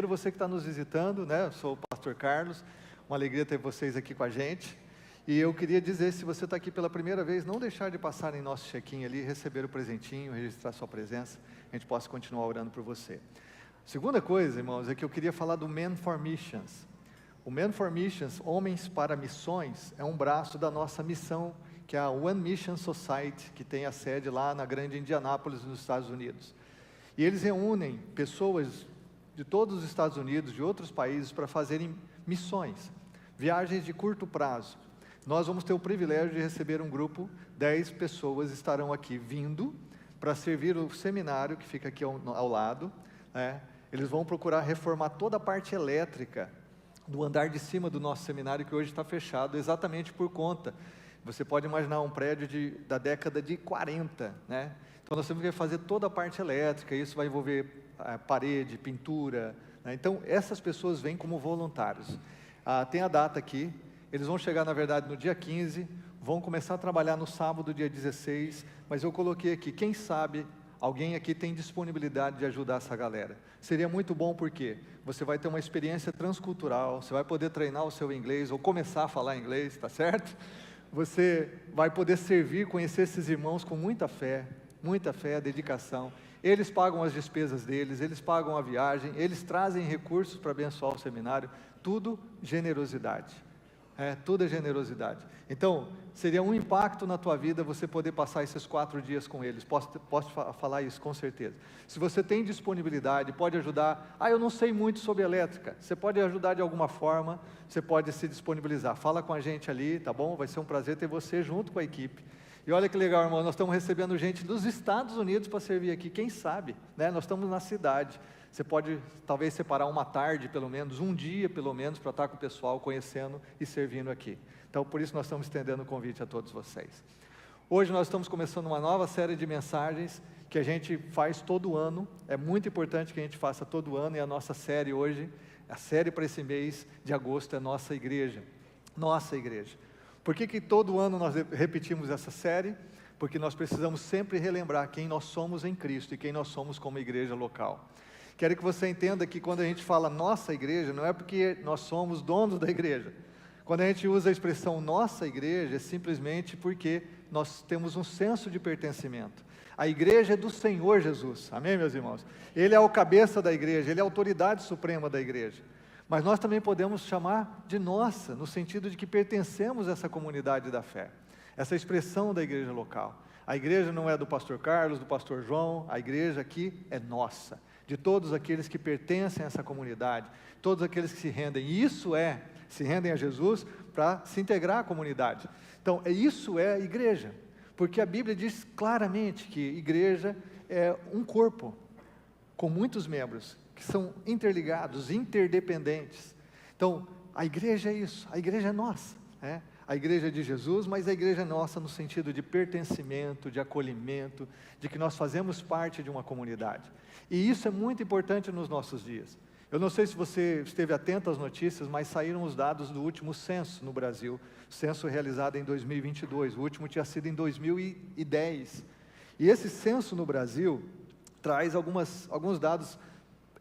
você que está nos visitando, né? Eu sou o pastor Carlos, uma alegria ter vocês aqui com a gente. E eu queria dizer, se você está aqui pela primeira vez, não deixar de passar em nosso check-in ali, receber o presentinho, registrar sua presença, a gente possa continuar orando por você. Segunda coisa, irmãos, é que eu queria falar do Men for Missions. O Men for Missions, Homens para Missões, é um braço da nossa missão, que é a One Mission Society, que tem a sede lá na Grande Indianápolis, nos Estados Unidos. E eles reúnem pessoas de todos os Estados Unidos, de outros países, para fazerem missões, viagens de curto prazo. Nós vamos ter o privilégio de receber um grupo, 10 pessoas estarão aqui vindo para servir o seminário que fica aqui ao lado, né? Eles vão procurar reformar toda a parte elétrica do andar de cima do nosso seminário, que hoje está fechado, exatamente por conta. Você pode imaginar um prédio da década de 40, né? Então nós temos que fazer toda a parte elétrica, isso vai envolver parede, pintura, né? Então essas pessoas vêm como voluntários. Tem a data aqui, eles vão chegar na verdade no dia 15, vão começar a trabalhar no sábado, dia 16, mas eu coloquei aqui, quem sabe alguém aqui tem disponibilidade de ajudar essa galera. Seria muito bom porque você vai ter uma experiência transcultural, você vai poder treinar o seu inglês, ou começar a falar inglês, tá certo? Você vai poder servir, conhecer esses irmãos com muita fé, dedicação. Eles pagam as despesas deles, eles pagam a viagem, eles trazem recursos para abençoar o seminário, tudo generosidade. Tudo é generosidade. Então, seria um impacto na tua vida você poder passar esses 4 dias com eles, posso falar isso com certeza. Se você tem disponibilidade, pode ajudar. Eu não sei muito sobre elétrica, você pode ajudar de alguma forma, você pode se disponibilizar. Fala com a gente ali, tá bom? Vai ser um prazer ter você junto com a equipe. E olha que legal, irmão, nós estamos recebendo gente dos Estados Unidos para servir aqui, quem sabe, né? Nós estamos na cidade. Você pode, talvez, separar uma tarde, pelo menos, um dia, pelo menos, para estar com o pessoal, conhecendo e servindo aqui. Então, por isso, nós estamos estendendo o convite a todos vocês. Hoje, nós estamos começando uma nova série de mensagens que a gente faz todo ano. É muito importante que a gente faça todo ano, e a nossa série hoje, a série para esse mês de agosto é Nossa Igreja. Nossa Igreja. Por que todo ano nós repetimos essa série? Porque nós precisamos sempre relembrar quem nós somos em Cristo e quem nós somos como igreja local. Quero que você entenda que quando a gente fala nossa igreja, não é porque nós somos donos da igreja. Quando a gente usa a expressão nossa igreja, é simplesmente porque nós temos um senso de pertencimento. A igreja é do Senhor Jesus, amém, meus irmãos? Ele é o cabeça da igreja, Ele é a autoridade suprema da igreja. Mas nós também podemos chamar de nossa, no sentido de que pertencemos a essa comunidade da fé, essa expressão da igreja local. A igreja não é do pastor Carlos, do pastor João, a igreja aqui é nossa, de todos aqueles que pertencem a essa comunidade, todos aqueles que se rendem. E isso se rendem a Jesus para se integrar à comunidade. Então, isso é igreja, porque a Bíblia diz claramente que igreja é um corpo com muitos membros, que são interligados, interdependentes. Então, a igreja é isso, a igreja é nossa, né? A igreja é de Jesus, mas a igreja é nossa no sentido de pertencimento, de acolhimento, de que nós fazemos parte de uma comunidade. E isso é muito importante nos nossos dias. Eu não sei se você esteve atento às notícias, mas saíram os dados do último censo no Brasil, censo realizado em 2022, o último tinha sido em 2010. E esse censo no Brasil traz alguns dados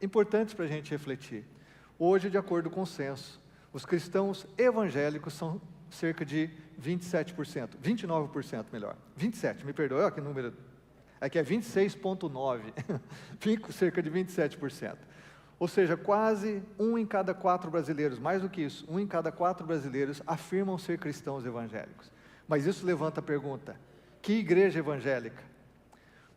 importantes para a gente refletir. Hoje, de acordo com o censo, os cristãos evangélicos são cerca de 27%, 29% melhor, 27, me perdoe, olha que número, é que é 26,9%, cerca de 27%, ou seja, quase 1 em cada 4 brasileiros, mais do que isso, 1 em cada 4 brasileiros afirmam ser cristãos evangélicos. Mas isso levanta a pergunta, que igreja evangélica?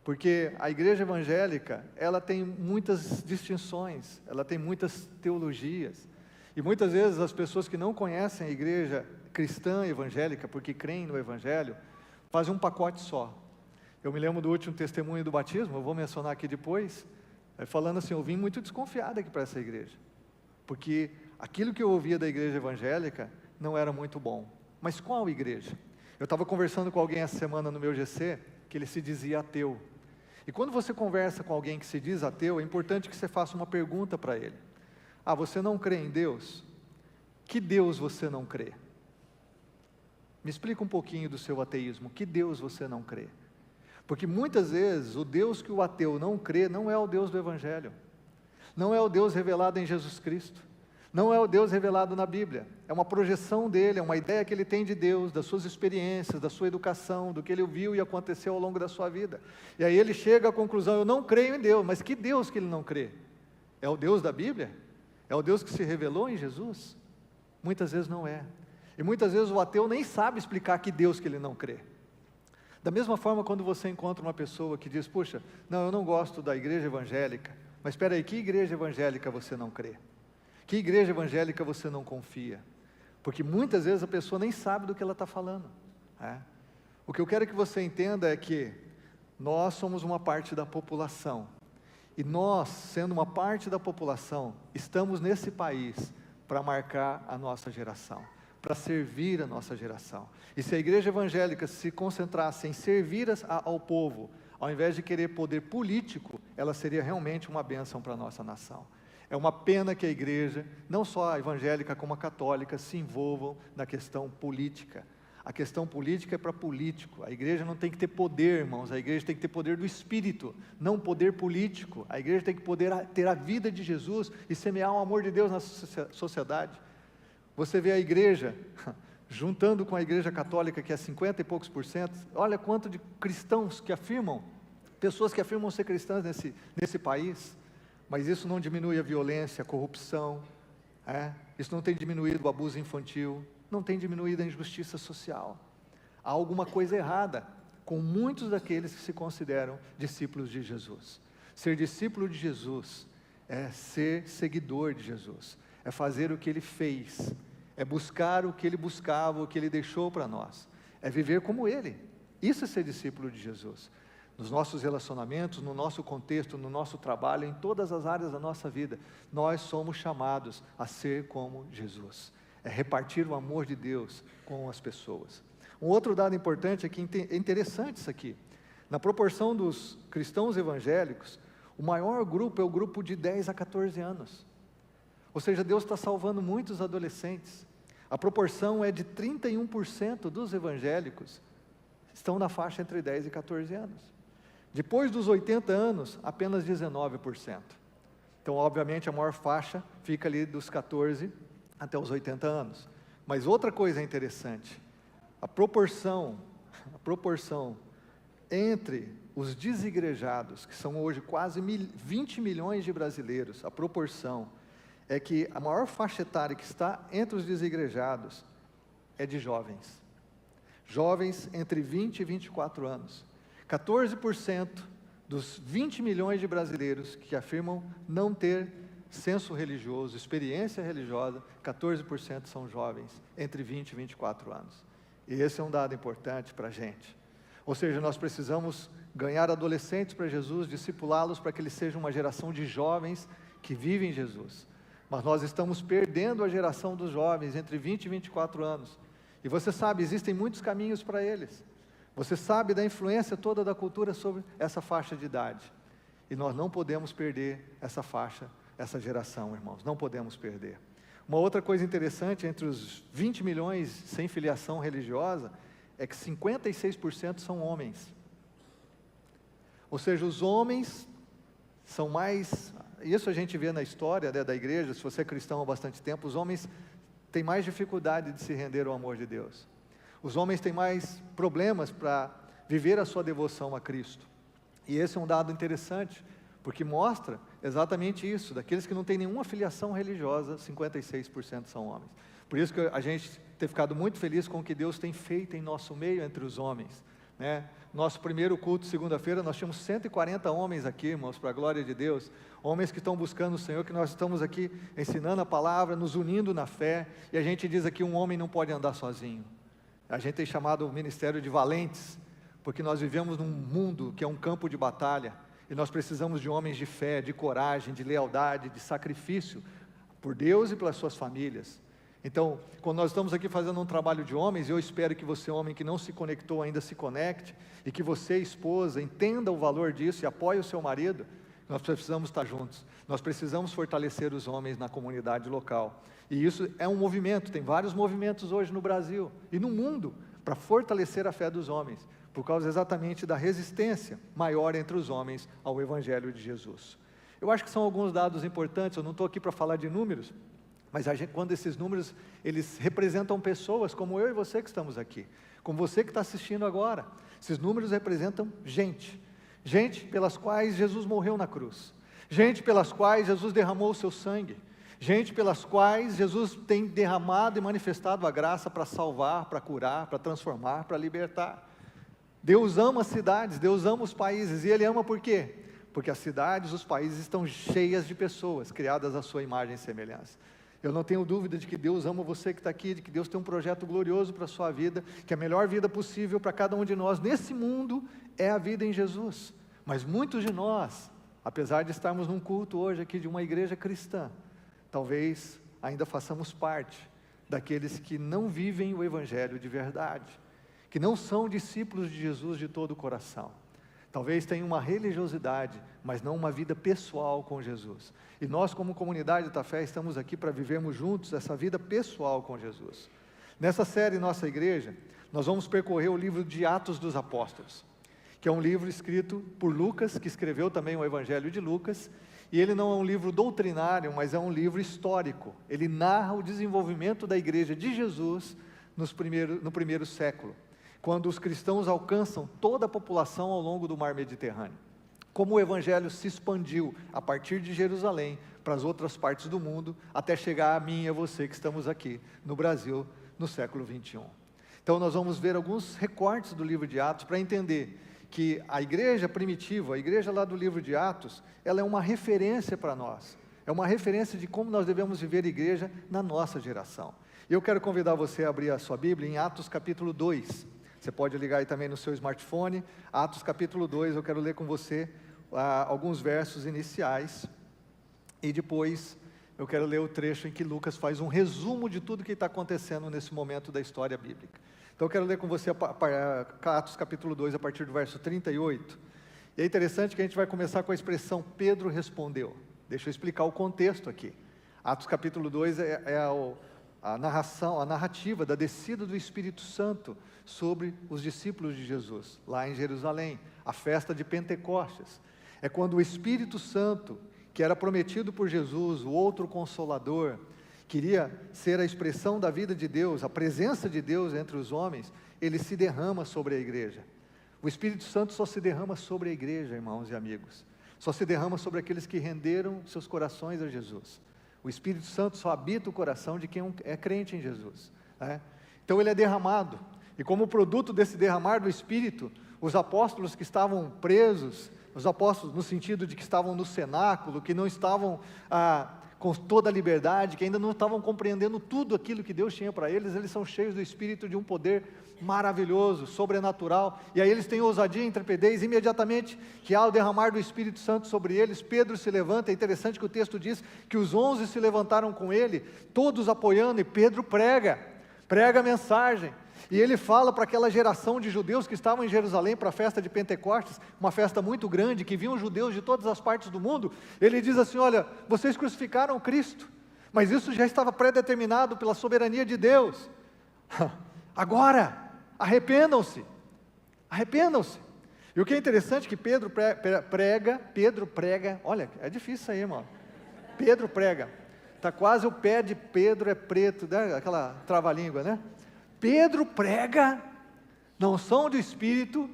Porque a igreja evangélica, ela tem muitas distinções, ela tem muitas teologias, e muitas vezes as pessoas que não conhecem a igreja cristã evangélica, porque creem no evangelho, fazem um pacote só. Eu me lembro do último testemunho do batismo, eu vou mencionar aqui depois, falando assim, eu vim muito desconfiado aqui para essa igreja, porque aquilo que eu ouvia da igreja evangélica não era muito bom. Mas qual igreja? Eu estava conversando com alguém essa semana no meu GC, que ele se dizia ateu. E quando você conversa com alguém que se diz ateu, é importante que você faça uma pergunta para ele. Você não crê em Deus? Que Deus você não crê? Me explica um pouquinho do seu ateísmo, que Deus você não crê? Porque muitas vezes o Deus que o ateu não crê não é o Deus do Evangelho. Não é o Deus revelado em Jesus Cristo. Não é o Deus revelado na Bíblia. É uma projeção dele, é uma ideia que ele tem de Deus, das suas experiências, da sua educação, do que ele viu e aconteceu ao longo da sua vida. E aí ele chega à conclusão: eu não creio em Deus. Mas que Deus que ele não crê? É o Deus da Bíblia? É o Deus que se revelou em Jesus? Muitas vezes não é. E muitas vezes o ateu nem sabe explicar que Deus que ele não crê. Da mesma forma, quando você encontra uma pessoa que diz: puxa, não, eu não gosto da igreja evangélica. Mas espera aí, que igreja evangélica você não crê? Que igreja evangélica você não confia? Porque muitas vezes a pessoa nem sabe do que ela está falando. O que eu quero que você entenda é que nós somos uma parte da população. E nós, sendo uma parte da população, estamos nesse país para marcar a nossa geração, para servir a nossa geração. E se a igreja evangélica se concentrasse em servir ao povo, ao invés de querer poder político, ela seria realmente uma bênção para a nossa nação. É uma pena que a igreja, não só a evangélica como a católica, se envolvam na questão política. A questão política é para político. A igreja não tem que ter poder, irmãos. A igreja tem que ter poder do Espírito, não poder político. A igreja tem que poder ter a vida de Jesus e semear o amor de Deus na sociedade. Você vê a igreja, juntando com a igreja católica, que é 50 e poucos %, olha quanto de cristãos que afirmam, pessoas que afirmam ser cristãs nesse país. Mas isso não diminui a violência, a corrupção, isso não tem diminuído o abuso infantil, não tem diminuído a injustiça social. Há alguma coisa errada com muitos daqueles que se consideram discípulos de Jesus. Ser discípulo de Jesus é ser seguidor de Jesus, é fazer o que ele fez, é buscar o que ele buscava, o que ele deixou para nós, é viver como ele. Isso é ser discípulo de Jesus. Nos nossos relacionamentos, no nosso contexto, no nosso trabalho, em todas as áreas da nossa vida, nós somos chamados a ser como Jesus. É repartir o amor de Deus com as pessoas. Um outro dado importante é que é interessante isso aqui. Na proporção dos cristãos evangélicos, o maior grupo é o grupo de 10 a 14 anos. Ou seja, Deus está salvando muitos adolescentes. A proporção é de 31% dos evangélicos estão na faixa entre 10 e 14 anos. Depois dos 80 anos, apenas 19%. Então, obviamente, a maior faixa fica ali dos 14 até os 80 anos. Mas outra coisa interessante, a proporção entre os desigrejados, que são hoje quase 20 milhões de brasileiros, a proporção é que a maior faixa etária que está entre os desigrejados é de jovens. Jovens entre 20 e 24 anos. 14% dos 20 milhões de brasileiros que afirmam não ter senso religioso, experiência religiosa, 14% são jovens entre 20 e 24 anos. E esse é um dado importante para a gente. Ou seja, nós precisamos ganhar adolescentes para Jesus, discipulá-los para que eles sejam uma geração de jovens que vivem Jesus. Mas nós estamos perdendo a geração dos jovens entre 20 e 24 anos. E você sabe, existem muitos caminhos para eles. Você sabe da influência toda da cultura sobre essa faixa de idade. E nós não podemos perder essa faixa, essa geração, irmãos. Não podemos perder. Uma outra coisa interessante, entre os 20 milhões sem filiação religiosa, é que 56% são homens. Ou seja, os homens são mais... Isso a gente vê na história, né, da igreja. Se você é cristão há bastante tempo, os homens têm mais dificuldade de se render ao amor de Deus. Os homens têm mais problemas para viver a sua devoção a Cristo. E esse é um dado interessante, porque mostra exatamente isso. Daqueles que não têm nenhuma filiação religiosa, 56% são homens. Por isso que a gente tem ficado muito feliz com o que Deus tem feito em nosso meio entre os homens, né? Nosso primeiro culto, segunda-feira, nós tínhamos 140 homens aqui, irmãos, para a glória de Deus. Homens que estão buscando o Senhor, que nós estamos aqui ensinando a palavra, nos unindo na fé. E a gente diz aqui, um homem não pode andar sozinho. A gente tem chamado o ministério de valentes, porque nós vivemos num mundo que é um campo de batalha, e nós precisamos de homens de fé, de coragem, de lealdade, de sacrifício, por Deus e pelas suas famílias. Então, quando nós estamos aqui fazendo um trabalho de homens, eu espero que você, homem que não se conectou ainda, se conecte, e que você, esposa, entenda o valor disso e apoie o seu marido. Nós precisamos estar juntos, nós precisamos fortalecer os homens na comunidade local. E isso é um movimento, tem vários movimentos hoje no Brasil e no mundo, para fortalecer a fé dos homens, por causa exatamente da resistência maior entre os homens ao Evangelho de Jesus. Eu acho que são alguns dados importantes, eu não estou aqui para falar de números, mas quando esses números, eles representam pessoas como eu e você que estamos aqui, como você que está assistindo agora. Esses números representam gente pelas quais Jesus morreu na cruz, gente pelas quais Jesus derramou o seu sangue, gente pelas quais Jesus tem derramado e manifestado a graça para salvar, para curar, para transformar, para libertar. Deus ama as cidades, Deus ama os países, e Ele ama por quê? Porque as cidades, os países estão cheias de pessoas, criadas à sua imagem e semelhança. Eu não tenho dúvida de que Deus ama você que está aqui, de que Deus tem um projeto glorioso para a sua vida, que a melhor vida possível para cada um de nós nesse mundo é a vida em Jesus. Mas muitos de nós, apesar de estarmos num culto hoje aqui de uma igreja cristã, talvez ainda façamos parte daqueles que não vivem o Evangelho de verdade, que não são discípulos de Jesus de todo o coração. Talvez tenham uma religiosidade, mas não uma vida pessoal com Jesus. E nós, como comunidade da fé, estamos aqui para vivermos juntos essa vida pessoal com Jesus. Nessa série Nossa Igreja, nós vamos percorrer o livro de Atos dos Apóstolos, que é um livro escrito por Lucas, que escreveu também o Evangelho de Lucas, e ele não é um livro doutrinário, mas é um livro histórico. Ele narra o desenvolvimento da igreja de Jesus no primeiro século, quando os cristãos alcançam toda a população ao longo do mar Mediterrâneo. Como o Evangelho se expandiu a partir de Jerusalém para as outras partes do mundo, até chegar a mim e a você que estamos aqui no Brasil, no século 21. Então nós vamos ver alguns recortes do livro de Atos para entender que a igreja primitiva, a igreja lá do livro de Atos, ela é uma referência para nós. É uma referência de como nós devemos viver a igreja na nossa geração. E eu quero convidar você a abrir a sua Bíblia em Atos capítulo 2. Você pode ligar aí também no seu smartphone, Atos capítulo 2, eu quero ler com você alguns versos iniciais, e depois eu quero ler o trecho em que Lucas faz um resumo de tudo que está acontecendo nesse momento da história bíblica. Então eu quero ler com você Atos capítulo 2, a partir do verso 38, e é interessante que a gente vai começar com a expressão Pedro respondeu. Deixa eu explicar o contexto aqui. Atos capítulo 2 a narrativa da descida do Espírito Santo sobre os discípulos de Jesus, lá em Jerusalém, a festa de Pentecostes. É quando o Espírito Santo, que era prometido por Jesus, o outro Consolador, queria ser a expressão da vida de Deus, a presença de Deus entre os homens, ele se derrama sobre a igreja. O Espírito Santo só se derrama sobre a igreja, irmãos e amigos, só se derrama sobre aqueles que renderam seus corações a Jesus. O Espírito Santo só habita o coração de quem é crente em Jesus, né? Então ele é derramado, e como produto desse derramar do Espírito, os apóstolos que estavam presos, os apóstolos no sentido de que estavam no cenáculo, que não estavam com toda a liberdade, que ainda não estavam compreendendo tudo aquilo que Deus tinha para eles, eles são cheios do Espírito de um poder maravilhoso, sobrenatural, e aí eles têm ousadia e intrepidez, imediatamente que há o derramar do Espírito Santo sobre eles, Pedro se levanta. É interessante que o texto diz que os 11 se levantaram com ele, todos apoiando, e Pedro prega a mensagem, e ele fala para aquela geração de judeus que estavam em Jerusalém para a festa de Pentecostes, uma festa muito grande, que vinham judeus de todas as partes do mundo. Ele diz assim: olha, vocês crucificaram Cristo, mas isso já estava predeterminado pela soberania de Deus. Agora, arrependam-se. E o que é interessante é que Pedro prega, olha, é difícil isso aí, irmão. Pedro prega, está quase o pé de Pedro é preto, né? Aquela trava-língua, né? Pedro prega, não são do Espírito,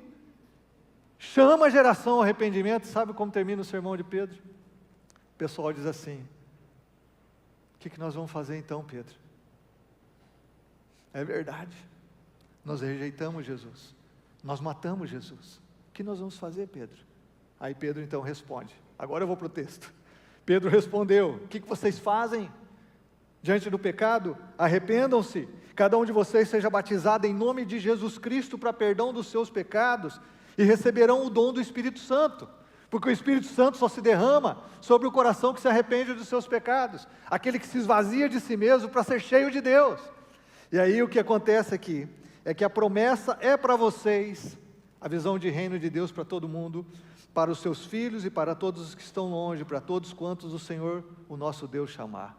chama a geração ao arrependimento. Sabe como termina o sermão de Pedro? O pessoal diz assim: o que nós vamos fazer então, Pedro? É verdade, nós rejeitamos Jesus, nós matamos Jesus, o que nós vamos fazer, Pedro? Aí Pedro então responde, agora eu vou para o texto. Pedro respondeu: o que vocês fazem diante do pecado? Arrependam-se, cada um de vocês seja batizado em nome de Jesus Cristo para perdão dos seus pecados, e receberão o dom do Espírito Santo, porque o Espírito Santo só se derrama sobre o coração que se arrepende dos seus pecados, aquele que se esvazia de si mesmo para ser cheio de Deus. E aí o que acontece aqui, é que a promessa é para vocês, a visão de reino de Deus para todo mundo, para os seus filhos e para todos os que estão longe, para todos quantos o Senhor, o nosso Deus, chamar.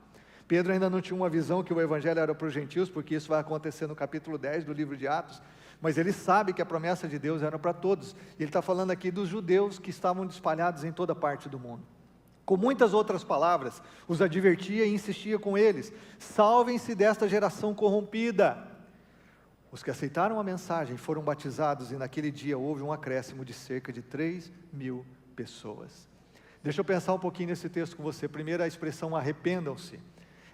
Pedro ainda não tinha uma visão que o Evangelho era para os gentios, porque isso vai acontecer no capítulo 10 do livro de Atos, mas ele sabe que a promessa de Deus era para todos, e ele está falando aqui dos judeus que estavam espalhados em toda parte do mundo. Com muitas outras palavras, os advertia e insistia com eles: salvem-se desta geração corrompida. Os que aceitaram a mensagem foram batizados e naquele dia houve um acréscimo de cerca de 3.000 pessoas. Deixa eu pensar um pouquinho nesse texto com você. Primeiro, a expressão arrependam-se.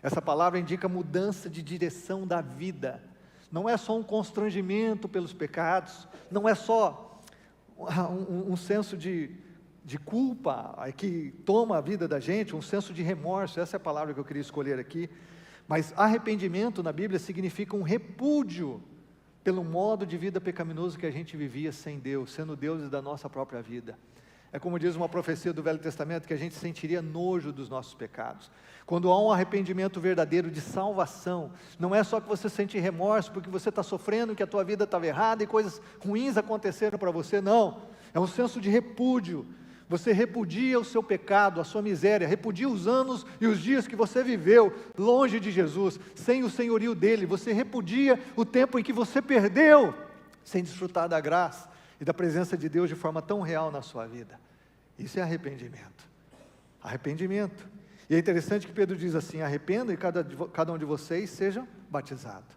Essa palavra indica mudança de direção da vida. Não é só um constrangimento pelos pecados, não é só um senso de culpa que toma a vida da gente, um senso de remorso. Essa é a palavra que eu queria escolher aqui. Mas arrependimento na Bíblia significa um repúdio pelo modo de vida pecaminoso que a gente vivia sem Deus, sendo deuses da nossa própria vida. É como diz uma profecia do Velho Testamento, que a gente sentiria nojo dos nossos pecados. Quando há um arrependimento verdadeiro de salvação, não é só que você sente remorso porque você está sofrendo, que a tua vida estava errada e coisas ruins aconteceram para você, não. É um senso de repúdio. Você repudia o seu pecado, a sua miséria, repudia os anos e os dias que você viveu longe de Jesus, sem o senhorio dele. Você repudia o tempo em que você perdeu, sem desfrutar da graça e da presença de Deus de forma tão real na sua vida. Isso é arrependimento. Arrependimento. E é interessante que Pedro diz assim: arrependa e cada um de vocês seja batizado.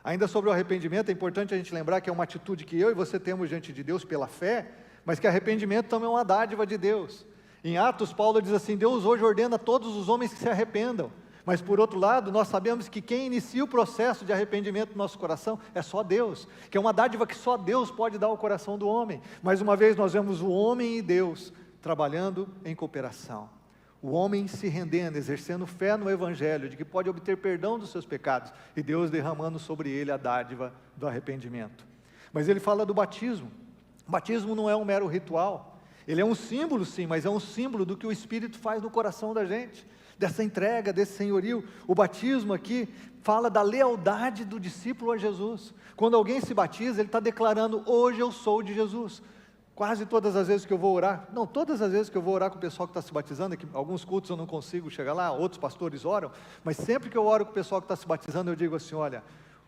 Ainda sobre o arrependimento, é importante a gente lembrar que é uma atitude que eu e você temos diante de Deus pela fé, mas que arrependimento também é uma dádiva de Deus. Em Atos, Paulo diz assim: Deus hoje ordena a todos os homens que se arrependam. Mas por outro lado, nós sabemos que quem inicia o processo de arrependimento no nosso coração é só Deus, que é uma dádiva que só Deus pode dar ao coração do homem. Mais uma vez nós vemos o homem e Deus trabalhando em cooperação. O homem se rendendo, exercendo fé no Evangelho, de que pode obter perdão dos seus pecados, e Deus derramando sobre ele a dádiva do arrependimento. Mas ele fala do batismo. O batismo não é um mero ritual, ele é um símbolo sim, mas é um símbolo do que o Espírito faz no coração da gente, dessa entrega, desse senhorio. O batismo aqui fala da lealdade do discípulo a Jesus. Quando alguém se batiza, ele está declarando: hoje eu sou de Jesus. Quase todas as vezes que eu vou orar, não, todas as vezes que eu vou orar com o pessoal que está se batizando, que alguns cultos eu não consigo chegar lá, outros pastores oram, mas sempre que eu oro com o pessoal que está se batizando, eu digo assim: olha,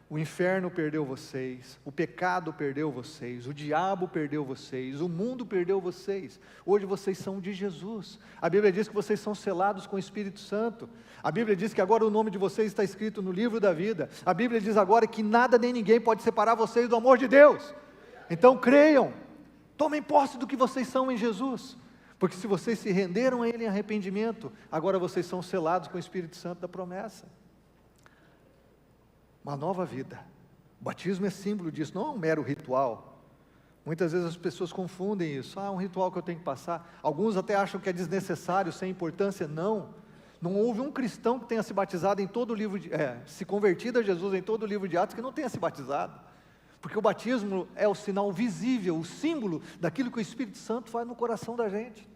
o inferno perdeu vocês, o pecado perdeu vocês, o diabo perdeu vocês, o mundo perdeu vocês, hoje vocês são de Jesus. A Bíblia diz que vocês são selados com o Espírito Santo, a Bíblia diz que agora o nome de vocês está escrito no livro da vida, a Bíblia diz agora que nada nem ninguém pode separar vocês do amor de Deus. Então creiam, tomem posse do que vocês são em Jesus, porque se vocês se renderam a Ele em arrependimento, agora vocês são selados com o Espírito Santo da promessa. Uma nova vida. O batismo é símbolo disso, não é um mero ritual. Muitas vezes as pessoas confundem isso. Um ritual que eu tenho que passar. Alguns até acham que é desnecessário, sem importância. Não houve um cristão que tenha se batizado em todo o livro, se convertido a Jesus em todo o livro de Atos, que não tenha se batizado. Porque o batismo é o sinal visível, o símbolo daquilo que o Espírito Santo faz no coração da gente.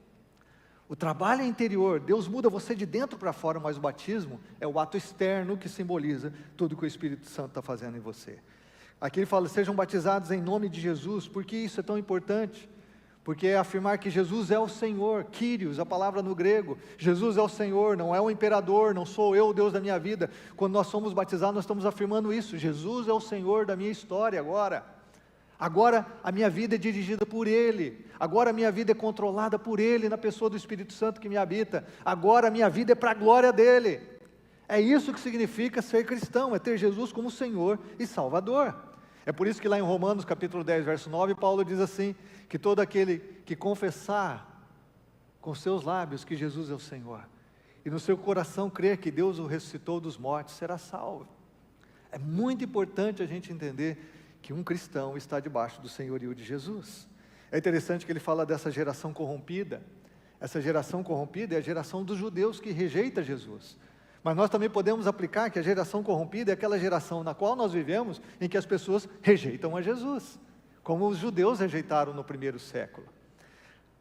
O trabalho é interior, Deus muda você de dentro para fora, mas o batismo é o ato externo que simboliza tudo que o Espírito Santo está fazendo em você. Aqui ele fala: sejam batizados em nome de Jesus. Por que isso é tão importante? Porque é afirmar que Jesus é o Senhor, Kyrios, a palavra no grego. Jesus é o Senhor, não é o imperador, não sou eu o Deus da minha vida. Quando nós somos batizados, nós estamos afirmando isso: Jesus é o Senhor da minha história agora. Agora a minha vida é dirigida por Ele, agora a minha vida é controlada por Ele, na pessoa do Espírito Santo que me habita, agora a minha vida é para a glória dEle. É isso que significa ser cristão, é ter Jesus como Senhor e Salvador. É por isso que lá em Romanos capítulo 10, verso 9, Paulo diz assim, que todo aquele que confessar com seus lábios que Jesus é o Senhor, e no seu coração crer que Deus o ressuscitou dos mortos, será salvo. É muito importante a gente entender que um cristão está debaixo do senhorio de Jesus. É interessante que ele fala dessa geração corrompida. Essa geração corrompida é a geração dos judeus que rejeita Jesus. Mas nós também podemos aplicar que a geração corrompida é aquela geração na qual nós vivemos, em que as pessoas rejeitam a Jesus, como os judeus rejeitaram no primeiro século.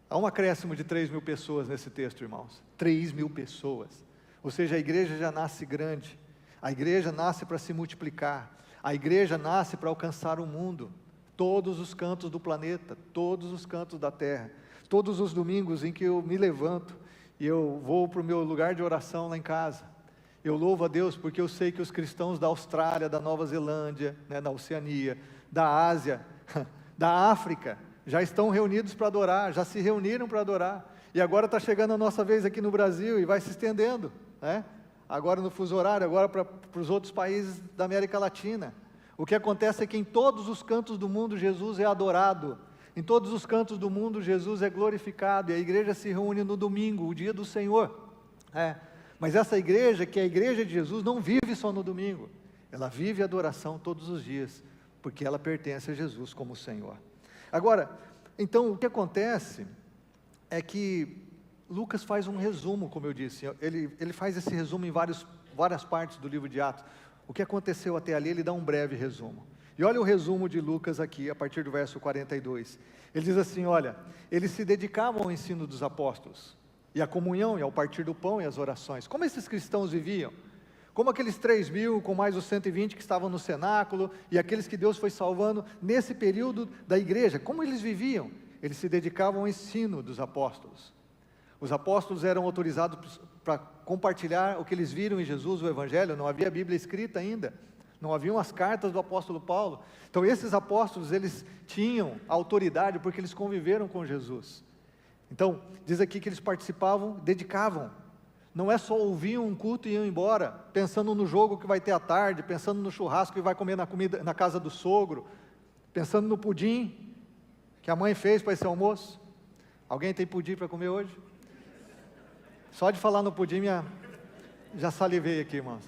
Há um acréscimo de 3.000 pessoas nesse texto, irmãos. 3.000 pessoas. Ou seja, a igreja já nasce grande. A igreja nasce para se multiplicar. A igreja nasce para alcançar o mundo, todos os cantos do planeta, todos os cantos da terra. Todos os domingos em que eu me levanto e eu vou para o meu lugar de oração lá em casa, eu louvo a Deus porque eu sei que os cristãos da Austrália, da Nova Zelândia, da Oceania, da Ásia, da África, já estão reunidos para adorar, já se reuniram para adorar. E agora está chegando a nossa vez aqui no Brasil e vai se estendendo, né? Agora no fuso horário, agora para os outros países da América Latina. O que acontece é que em todos os cantos do mundo Jesus é adorado, em todos os cantos do mundo Jesus é glorificado, e a igreja se reúne no domingo, o dia do Senhor. Mas essa igreja, que é a igreja de Jesus, não vive só no domingo, ela vive a adoração todos os dias, porque ela pertence a Jesus como Senhor. Agora, então o que acontece é que Lucas faz um resumo, como eu disse, ele faz esse resumo em várias partes do livro de Atos. O que aconteceu até ali, ele dá um breve resumo. E olha o resumo de Lucas aqui, a partir do verso 42. Ele diz assim, olha, eles se dedicavam ao ensino dos apóstolos, e à comunhão, e ao partir do pão, e às orações. Como esses cristãos viviam? Como aqueles 3.000, com mais os 120 que estavam no cenáculo, e aqueles que Deus foi salvando, nesse período da igreja, como eles viviam? Eles se dedicavam ao ensino dos apóstolos. Os apóstolos eram autorizados para compartilhar o que eles viram em Jesus, o Evangelho, não havia Bíblia escrita ainda, não haviam as cartas do apóstolo Paulo. Então esses apóstolos, eles tinham autoridade porque eles conviveram com Jesus. Então, diz aqui que eles participavam, dedicavam. Não é só ouviam um culto e iam embora, pensando no jogo que vai ter à tarde, pensando no churrasco que vai comer na casa do sogro, pensando no pudim que a mãe fez para esse almoço. Alguém tem pudim para comer hoje? Só de falar no pudim, já salivei aqui, irmãos.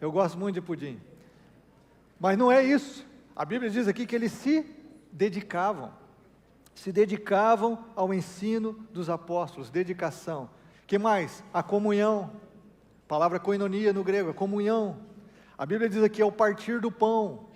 Eu gosto muito de pudim. Mas não é isso. A Bíblia diz aqui que eles se dedicavam ao ensino dos apóstolos, dedicação. Que mais? A comunhão, palavra koinonia no grego, a comunhão. A Bíblia diz aqui, é o partir do pão,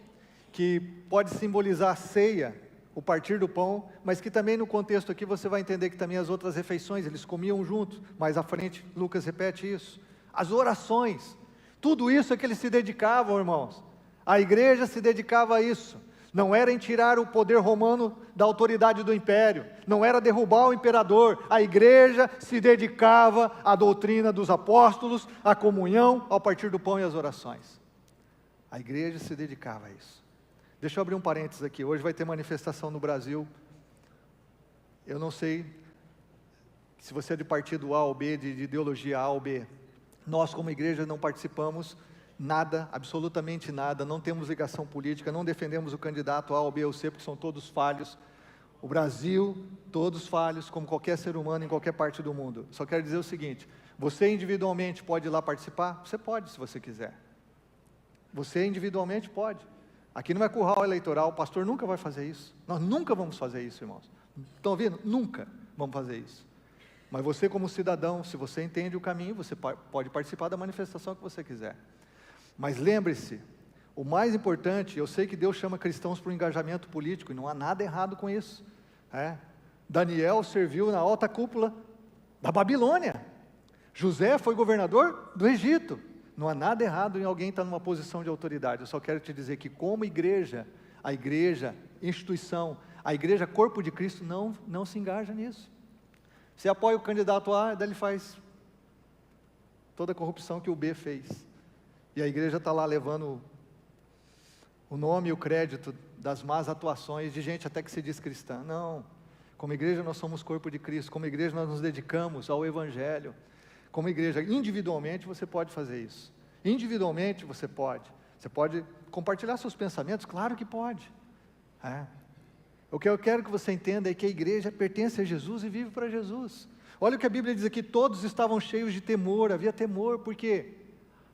que pode simbolizar a ceia, o partir do pão, mas que também no contexto aqui você vai entender que também as outras refeições, eles comiam juntos. Mais à frente, Lucas repete isso. As orações, tudo isso é que eles se dedicavam, irmãos. A igreja se dedicava a isso. Não era em tirar o poder romano da autoridade do império, não era derrubar o imperador. A igreja se dedicava à doutrina dos apóstolos, à comunhão, ao partir do pão e às orações. A igreja se dedicava a isso. Deixa eu abrir um parênteses aqui, hoje vai ter manifestação no Brasil. Eu não sei se você é de partido A ou B, de ideologia A ou B. Nós como igreja não participamos nada, absolutamente nada, não temos ligação política, não defendemos o candidato A ou B ou C, porque são todos falhos. O Brasil, todos falhos, como qualquer ser humano em qualquer parte do mundo. Só quero dizer o seguinte, você individualmente pode ir lá participar? Você pode, se você quiser. Você individualmente pode. Aqui não é curral eleitoral, o pastor nunca vai fazer isso. Nós nunca vamos fazer isso, irmãos. Estão ouvindo? Nunca vamos fazer isso. Mas você como cidadão, se você entende o caminho, você pode participar da manifestação que você quiser. Mas lembre-se, o mais importante, eu sei que Deus chama cristãos para o engajamento político, e não há nada errado com isso. Daniel serviu na alta cúpula da Babilônia. José foi governador do Egito. Não há nada errado em alguém estar numa posição de autoridade. Eu só quero te dizer que como igreja, a igreja, instituição, a igreja corpo de Cristo não se engaja nisso. Você apoia o candidato A, daí ele faz toda a corrupção que o B fez. E a igreja está lá levando o nome e o crédito das más atuações de gente até que se diz cristã. Não, como igreja nós somos corpo de Cristo, como igreja nós nos dedicamos ao Evangelho. Como igreja, individualmente você pode fazer isso. Individualmente você pode. Você pode compartilhar seus pensamentos? Claro que pode. O que eu quero que você entenda é que a igreja pertence a Jesus e vive para Jesus. Olha o que a Bíblia diz aqui, todos estavam cheios de temor, havia temor, porque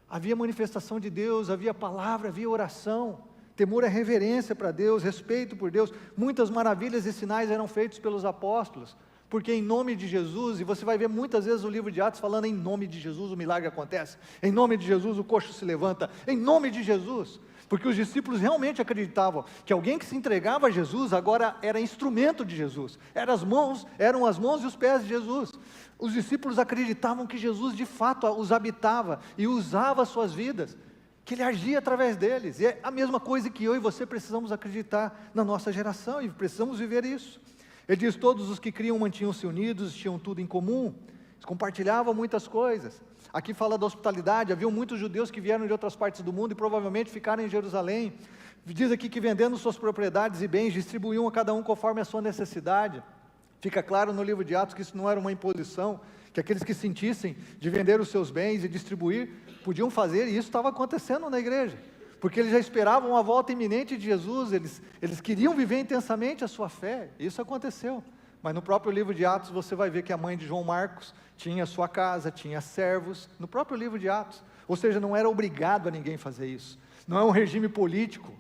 havia manifestação de Deus, havia palavra, havia oração. Temor é reverência para Deus, respeito por Deus. Muitas maravilhas e sinais eram feitos pelos apóstolos, porque em nome de Jesus, e você vai ver muitas vezes o livro de Atos falando em nome de Jesus o milagre acontece, em nome de Jesus o coxo se levanta, em nome de Jesus, porque os discípulos realmente acreditavam que alguém que se entregava a Jesus agora era instrumento de Jesus, eram as mãos e os pés de Jesus. Os discípulos acreditavam que Jesus de fato os habitava e usava as suas vidas, que Ele agia através deles, e é a mesma coisa que eu e você precisamos acreditar na nossa geração, e precisamos viver isso. Ele diz, todos os que criam mantinham-se unidos, tinham tudo em comum, compartilhavam muitas coisas. Aqui fala da hospitalidade, havia muitos judeus que vieram de outras partes do mundo e provavelmente ficaram em Jerusalém. Diz aqui que vendendo suas propriedades e bens, distribuíam a cada um conforme a sua necessidade. Fica claro no livro de Atos que isso não era uma imposição, que aqueles que sentissem de vender os seus bens e distribuir, podiam fazer, e isso estava acontecendo na igreja, porque eles já esperavam a volta iminente de Jesus, eles queriam viver intensamente a sua fé, e isso aconteceu. Mas no próprio livro de Atos você vai ver que a mãe de João Marcos tinha sua casa, tinha servos, no próprio livro de Atos, ou seja, não era obrigado a ninguém fazer isso, não é um regime político,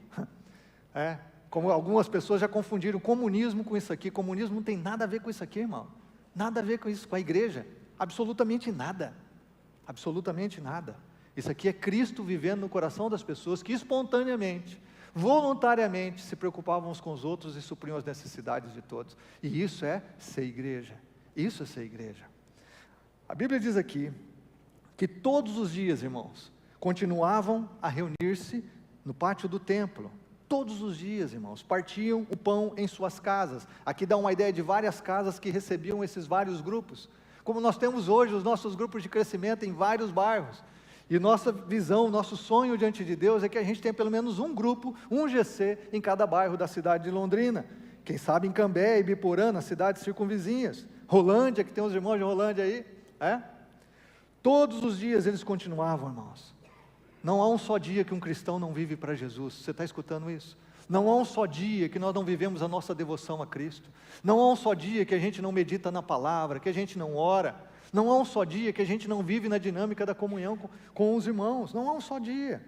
como algumas pessoas já confundiram comunismo com isso aqui. Comunismo não tem nada a ver com isso aqui, irmão, nada a ver com isso, com a igreja, absolutamente nada, absolutamente nada. Isso aqui é Cristo vivendo no coração das pessoas que espontaneamente, voluntariamente se preocupavam uns com os outros e supriam as necessidades de todos, e isso é ser igreja, isso é ser igreja. A Bíblia diz aqui, que todos os dias, irmãos, continuavam a reunir-se no pátio do templo, todos os dias, irmãos, partiam o pão em suas casas. Aqui dá uma ideia de várias casas que recebiam esses vários grupos, como nós temos hoje os nossos grupos de crescimento em vários bairros, e nossa visão, nosso sonho diante de Deus é que a gente tenha pelo menos um grupo, um GC em cada bairro da cidade de Londrina, quem sabe em Cambé e Biporã, nas cidades circunvizinhas, Rolândia, que tem uns irmãos de Rolândia aí, todos os dias eles continuavam, irmãos. Não há um só dia que um cristão não vive para Jesus, você está escutando isso? Não há um só dia que nós não vivemos a nossa devoção a Cristo, não há um só dia que a gente não medita na palavra, que a gente não ora, não há um só dia que a gente não vive na dinâmica da comunhão com os irmãos, não há um só dia.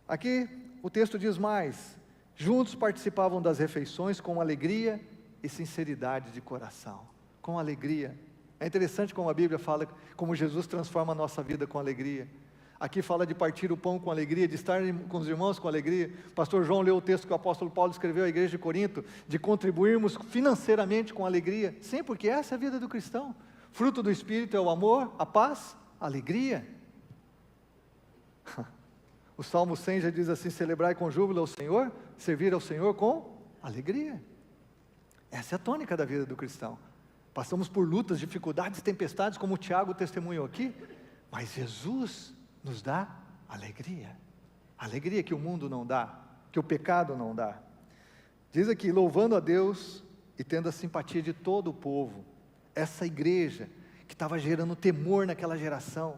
Aqui o texto diz mais, juntos participavam das refeições com alegria e sinceridade de coração, com alegria. É interessante como a Bíblia fala, como Jesus transforma a nossa vida com alegria. Aqui fala de partir o pão com alegria, de estar com os irmãos com alegria. O pastor João leu o texto que o apóstolo Paulo escreveu à igreja de Corinto, de contribuirmos financeiramente com alegria. Sim, porque essa é a vida do cristão. Fruto do Espírito é o amor, a paz, a alegria. O Salmo 100 já diz assim, celebrai com júbilo ao Senhor, servir ao Senhor com alegria. Essa é a tônica da vida do cristão. Passamos por lutas, dificuldades, tempestades, como o Tiago testemunhou aqui, mas Jesus nos dá alegria, alegria que o mundo não dá, que o pecado não dá. Diz aqui, louvando a Deus e tendo a simpatia de todo o povo, essa igreja que estava gerando temor naquela geração,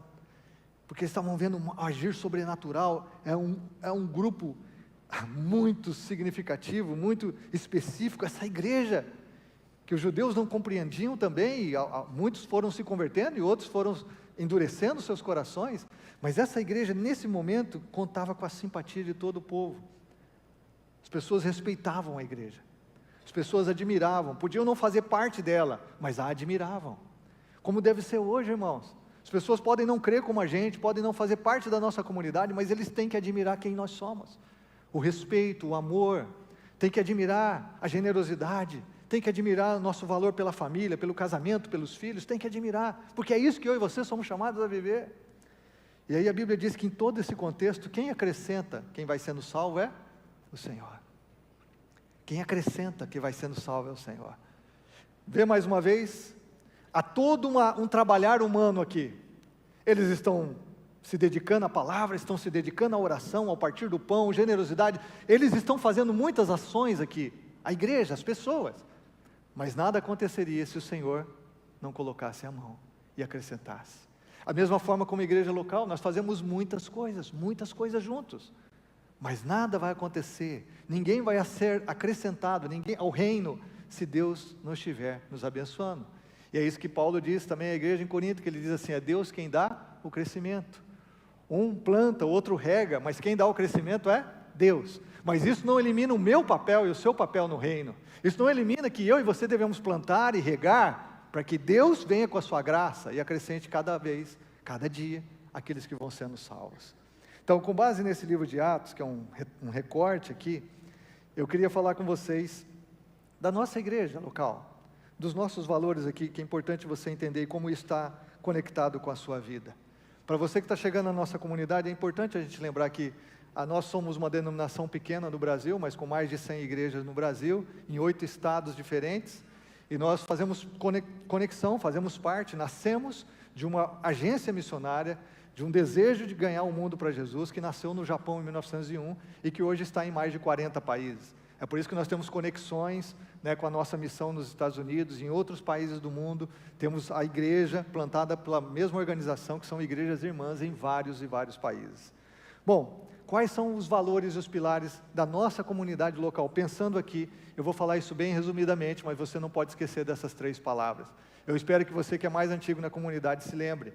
porque eles estavam vendo um agir sobrenatural, é um grupo muito significativo, muito específico, essa igreja, que os judeus não compreendiam também, e muitos foram se convertendo e outros foram endurecendo seus corações, mas essa igreja nesse momento contava com a simpatia de todo o povo. As pessoas respeitavam a igreja, as pessoas admiravam, podiam não fazer parte dela, mas a admiravam, como deve ser hoje, irmãos. As pessoas podem não crer como a gente, podem não fazer parte da nossa comunidade, mas eles têm que admirar quem nós somos, o respeito, o amor, tem que admirar a generosidade, tem que admirar o nosso valor pela família, pelo casamento, pelos filhos, tem que admirar, porque é isso que eu e você somos chamados a viver. E aí a Bíblia diz que em todo esse contexto, quem acrescenta, quem vai sendo salvo é o Senhor. Quem acrescenta que vai sendo salvo é o Senhor. Vê mais uma vez, há todo um trabalhar humano aqui. Eles estão se dedicando à palavra, estão se dedicando à oração, ao partir do pão, generosidade. Eles estão fazendo muitas ações aqui, a igreja, as pessoas. Mas nada aconteceria se o Senhor não colocasse a mão e acrescentasse. A mesma forma como igreja local, nós fazemos muitas coisas juntos. Mas nada vai acontecer, ninguém vai ser acrescentado, ninguém ao reino, se Deus não estiver nos abençoando. E é isso que Paulo diz também à igreja em Corinto, que ele diz assim, é Deus quem dá o crescimento. Um planta, o outro rega, mas quem dá o crescimento é Deus. Mas isso não elimina o meu papel e o seu papel no reino. Isso não elimina que eu e você devemos plantar e regar, para que Deus venha com a sua graça e acrescente cada vez, cada dia, aqueles que vão sendo salvos. Então, com base nesse livro de Atos, que é um recorte aqui, eu queria falar com vocês da nossa igreja local, dos nossos valores aqui, que é importante você entender como está conectado com a sua vida. Para você que está chegando na nossa comunidade, é importante a gente lembrar que nós somos uma denominação pequena no Brasil, mas com mais de 100 igrejas no Brasil, em 8 estados diferentes, e nós fazemos conexão, fazemos parte, nascemos de uma agência missionária, de um desejo de ganhar o mundo para Jesus, que nasceu no Japão em 1901, e que hoje está em mais de 40 países. É por isso que nós temos conexões, né, com a nossa missão nos Estados Unidos, em outros países do mundo. Temos a igreja plantada pela mesma organização, que são igrejas irmãs em vários e vários países. Bom, quais são os valores e os pilares da nossa comunidade local? Pensando aqui, eu vou falar isso bem resumidamente, mas você não pode esquecer dessas 3 palavras. Eu espero que você que é mais antigo na comunidade se lembre.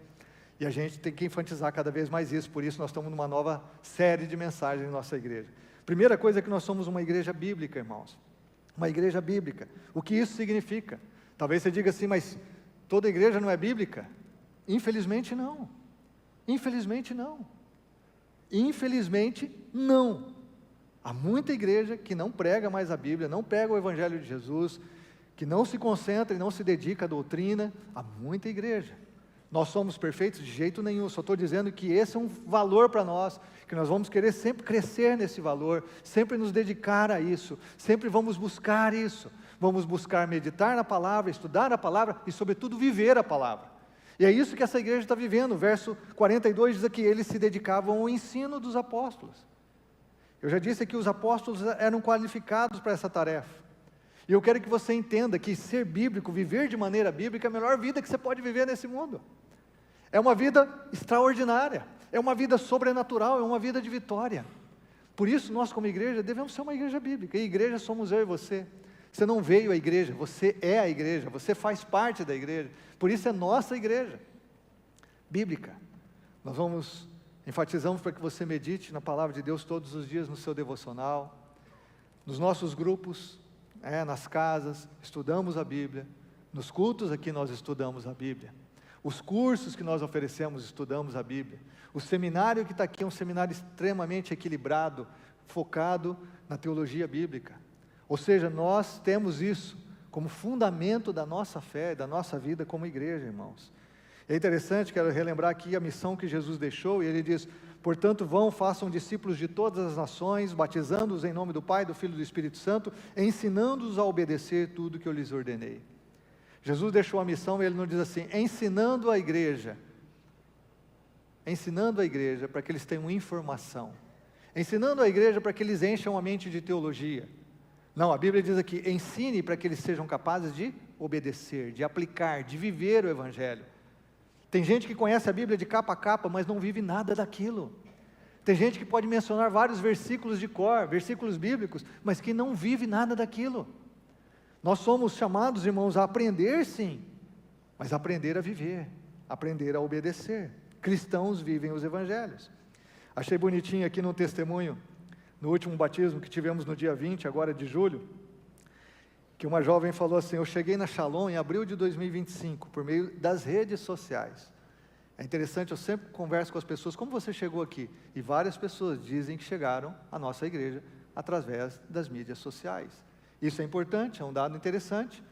E a gente tem que enfatizar cada vez mais isso, por isso nós estamos numa nova série de mensagens em nossa igreja. Primeira coisa é que nós somos uma igreja bíblica, irmãos. Uma igreja bíblica. O que isso significa? Talvez você diga assim, mas toda igreja não é bíblica? Infelizmente não. Infelizmente não. Infelizmente não. Há muita igreja que não prega mais a Bíblia, não pega o Evangelho de Jesus, que não se concentra e não se dedica à doutrina. Há muita igreja. Nós somos perfeitos? De jeito nenhum, só estou dizendo que esse é um valor para nós, que nós vamos querer sempre crescer nesse valor, sempre nos dedicar a isso, sempre vamos buscar isso, vamos buscar meditar na palavra, estudar a palavra e sobretudo viver a palavra. E é isso que essa igreja está vivendo. O verso 42 diz que eles se dedicavam ao ensino dos apóstolos. Eu já disse que os apóstolos eram qualificados para essa tarefa. E eu quero que você entenda que ser bíblico, viver de maneira bíblica, é a melhor vida que você pode viver nesse mundo. É uma vida extraordinária, é uma vida sobrenatural, é uma vida de vitória. Por isso, nós como igreja, devemos ser uma igreja bíblica. E igreja somos eu e você. Você não veio à igreja, você é a igreja, você faz parte da igreja. Por isso é nossa igreja bíblica. Nós enfatizamos para que você medite na palavra de Deus todos os dias no seu devocional, nos nossos grupos, nas casas, estudamos a Bíblia, nos cultos aqui nós estudamos a Bíblia, os cursos que nós oferecemos, estudamos a Bíblia, o seminário que está aqui é um seminário extremamente equilibrado, focado na teologia bíblica, ou seja, nós temos isso como fundamento da nossa fé, da nossa vida como igreja, irmãos. É interessante, quero relembrar aqui a missão que Jesus deixou, e ele diz: portanto vão, façam discípulos de todas as nações, batizando-os em nome do Pai, do Filho e do Espírito Santo, ensinando-os a obedecer tudo que eu lhes ordenei. Jesus deixou a missão, e ele não diz assim, ensinando a igreja para que eles tenham informação, ensinando a igreja para que eles encham a mente de teologia. Não, a Bíblia diz aqui, ensine para que eles sejam capazes de obedecer, de aplicar, de viver o Evangelho. Tem gente que conhece a Bíblia de capa a capa, mas não vive nada daquilo. Tem gente que pode mencionar vários versículos de cor, versículos bíblicos, mas que não vive nada daquilo. Nós somos chamados, irmãos, a aprender sim, mas aprender a viver, aprender a obedecer. Cristãos vivem os evangelhos. Achei bonitinho aqui no testemunho, no último batismo que tivemos no dia 20, agora de julho, que uma jovem falou assim: eu cheguei na Shalom em abril de 2025, por meio das redes sociais. É interessante, eu sempre converso com as pessoas, como você chegou aqui? E várias pessoas dizem que chegaram à nossa igreja através das mídias sociais. Isso é importante, é um dado interessante.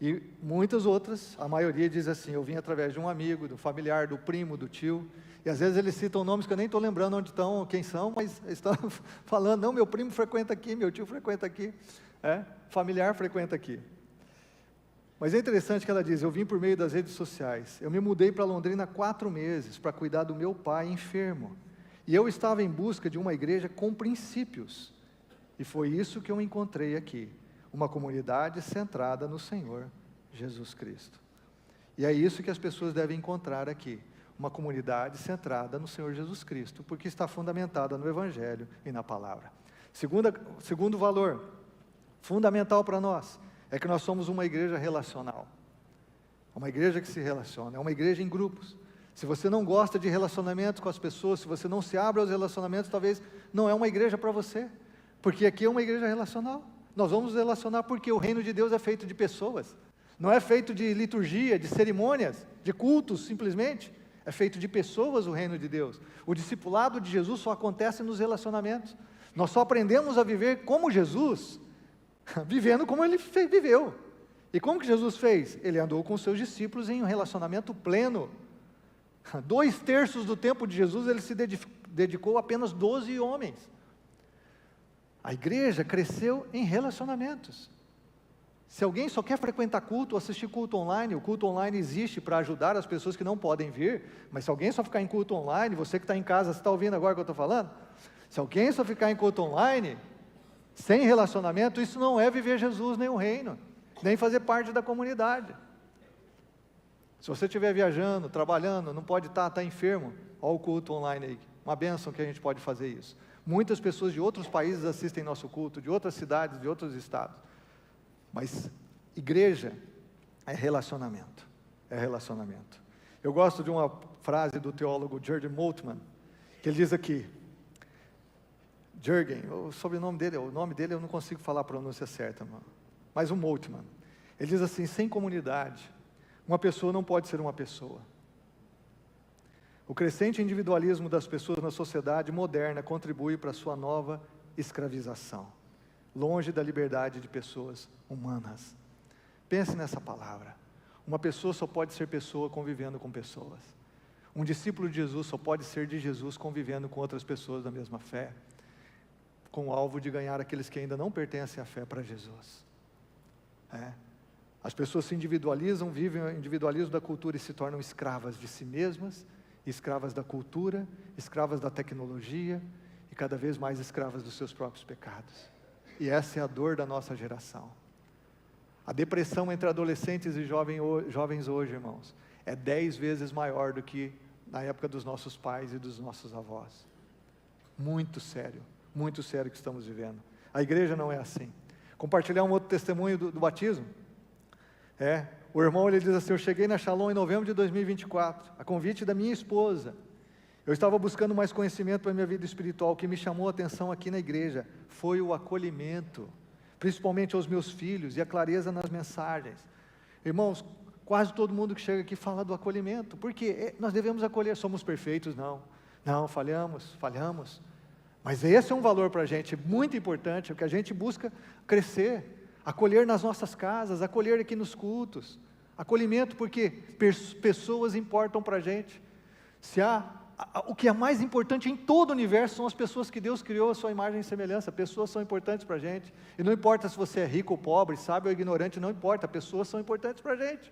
E muitas outras, a maioria diz assim: eu vim através de um amigo, do familiar, do primo, do tio. E às vezes eles citam nomes que eu nem estou lembrando onde estão, quem são, mas estão falando, não, meu primo frequenta aqui, meu tio frequenta aqui, familiar frequenta aqui. Mas é interessante que ela diz: eu vim por meio das redes sociais, eu me mudei para Londrina há 4 meses, para cuidar do meu pai enfermo, e eu estava em busca de uma igreja com princípios, e foi isso que eu encontrei aqui, uma comunidade centrada no Senhor Jesus Cristo. E é isso que as pessoas devem encontrar aqui, uma comunidade centrada no Senhor Jesus Cristo, porque está fundamentada no Evangelho e na Palavra. Segundo valor fundamental para nós, é que nós somos uma igreja relacional, uma igreja que se relaciona, é uma igreja em grupos. Se você não gosta de relacionamentos com as pessoas, se você não se abre aos relacionamentos, talvez não é uma igreja para você, porque aqui é uma igreja relacional. Nós vamos nos relacionar porque o reino de Deus é feito de pessoas, não é feito de liturgia, de cerimônias, de cultos simplesmente, é feito de pessoas o reino de Deus. O discipulado de Jesus só acontece nos relacionamentos. Nós só aprendemos a viver como Jesus, vivendo como Ele viveu. E como que Jesus fez? Ele andou com os seus discípulos em um relacionamento pleno. 2/3 do tempo de Jesus, Ele se dedicou a apenas 12 homens. A igreja cresceu em relacionamentos. Se alguém só quer frequentar culto ou assistir culto online, o culto online existe para ajudar as pessoas que não podem vir, mas se alguém só ficar em culto online, você que está em casa, você está ouvindo agora o que eu estou falando? Se alguém só ficar em culto online, Sem relacionamento, isso não é viver Jesus nem o reino, nem fazer parte da comunidade. Se você estiver viajando, trabalhando, não pode estar enfermo, olha o culto online aí, uma bênção que a gente pode fazer isso. Muitas pessoas de outros países assistem nosso culto, de outras cidades, de outros estados. Mas igreja é relacionamento, é relacionamento. Eu gosto de uma frase do teólogo Jürgen Moltmann, que ele diz aqui, Jürgen, o sobrenome dele, o nome dele eu não consigo falar a pronúncia certa, mas o Moltmann, ele diz assim, sem comunidade, uma pessoa não pode ser uma pessoa. O crescente individualismo das pessoas na sociedade moderna contribui para a sua nova escravização, longe da liberdade de pessoas humanas. Pense nessa palavra. Uma pessoa só pode ser pessoa convivendo com pessoas. Um discípulo de Jesus só pode ser de Jesus convivendo com outras pessoas da mesma fé, com o alvo de ganhar aqueles que ainda não pertencem à fé para Jesus. As pessoas se individualizam, vivem o individualismo da cultura e se tornam escravas de si mesmas, escravas da cultura, escravas da tecnologia e cada vez mais escravas dos seus próprios pecados. E essa é a dor da nossa geração. A depressão entre adolescentes e jovens hoje, irmãos, é 10 vezes maior do que na época dos nossos pais e dos nossos avós. Muito sério que estamos vivendo. A igreja não é assim. Compartilhar um outro testemunho do batismo. O irmão ele diz assim, eu cheguei na Shalom em novembro de 2024, a convite da minha esposa. Eu estava buscando mais conhecimento para a minha vida espiritual. O que me chamou a atenção aqui na igreja foi o acolhimento, principalmente aos meus filhos, e a clareza nas mensagens. Irmãos, quase todo mundo que chega aqui fala do acolhimento, porque nós devemos acolher, somos perfeitos? Não, falhamos, mas esse é um valor para a gente muito importante, é o que a gente busca crescer, acolher nas nossas casas, acolher aqui nos cultos, acolhimento porque pessoas importam para a gente. O que é mais importante em todo o universo são as pessoas que Deus criou à sua imagem e semelhança. Pessoas são importantes para a gente, e não importa se você é rico ou pobre, sábio ou ignorante, não importa, pessoas são importantes para a gente,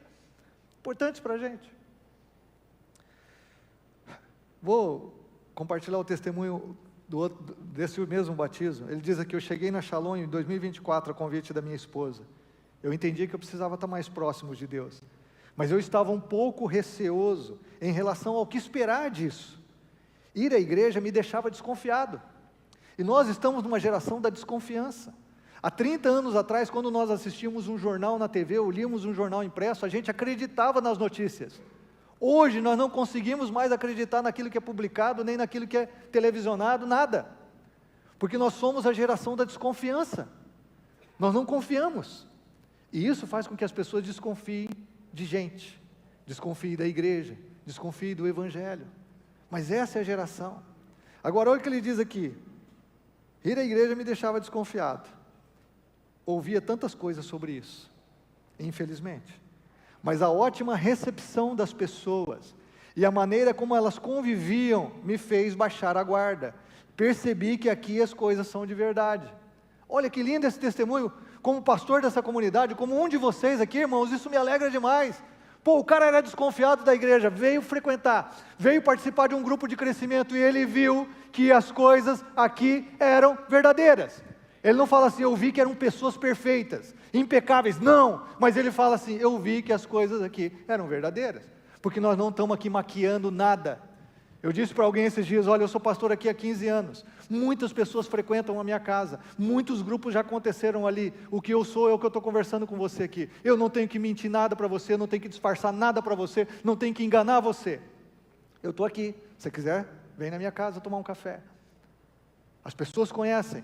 Vou compartilhar o testemunho desse mesmo batismo. Ele diz aqui, eu cheguei na Shalom em 2024, a convite da minha esposa. Eu entendi que eu precisava estar mais próximo de Deus, mas eu estava um pouco receoso em relação ao que esperar disso. Ir à igreja me deixava desconfiado, e nós estamos numa geração da desconfiança. Há 30 anos atrás, quando nós assistíamos um jornal na TV, ou líamos um jornal impresso, a gente acreditava nas notícias. Hoje nós não conseguimos mais acreditar naquilo que é publicado, nem naquilo que é televisionado, nada, porque nós somos a geração da desconfiança, nós não confiamos, e isso faz com que as pessoas desconfiem de gente, desconfiem da igreja, desconfiem do evangelho, mas essa é a geração. Agora olha o que ele diz aqui, ir à igreja me deixava desconfiado, ouvia tantas coisas sobre isso, infelizmente, mas a ótima recepção das pessoas, e a maneira como elas conviviam, me fez baixar a guarda, percebi que aqui as coisas são de verdade. Olha que lindo esse testemunho, como pastor dessa comunidade, como um de vocês aqui, irmãos, isso me alegra demais. O cara era desconfiado da igreja, veio frequentar, veio participar de um grupo de crescimento, e ele viu que as coisas aqui eram verdadeiras. Ele não fala assim, eu vi que eram pessoas perfeitas, impecáveis, não, mas ele fala assim, eu vi que as coisas aqui eram verdadeiras, porque nós não estamos aqui maquiando nada. Eu disse para alguém esses dias, olha, eu sou pastor aqui há 15 anos, muitas pessoas frequentam a minha casa, muitos grupos já aconteceram ali, o que eu sou é o que eu estou conversando com você aqui, eu não tenho que mentir nada para você, não tenho que disfarçar nada para você, não tenho que enganar você, eu estou aqui, se você quiser, vem na minha casa tomar um café. As pessoas conhecem.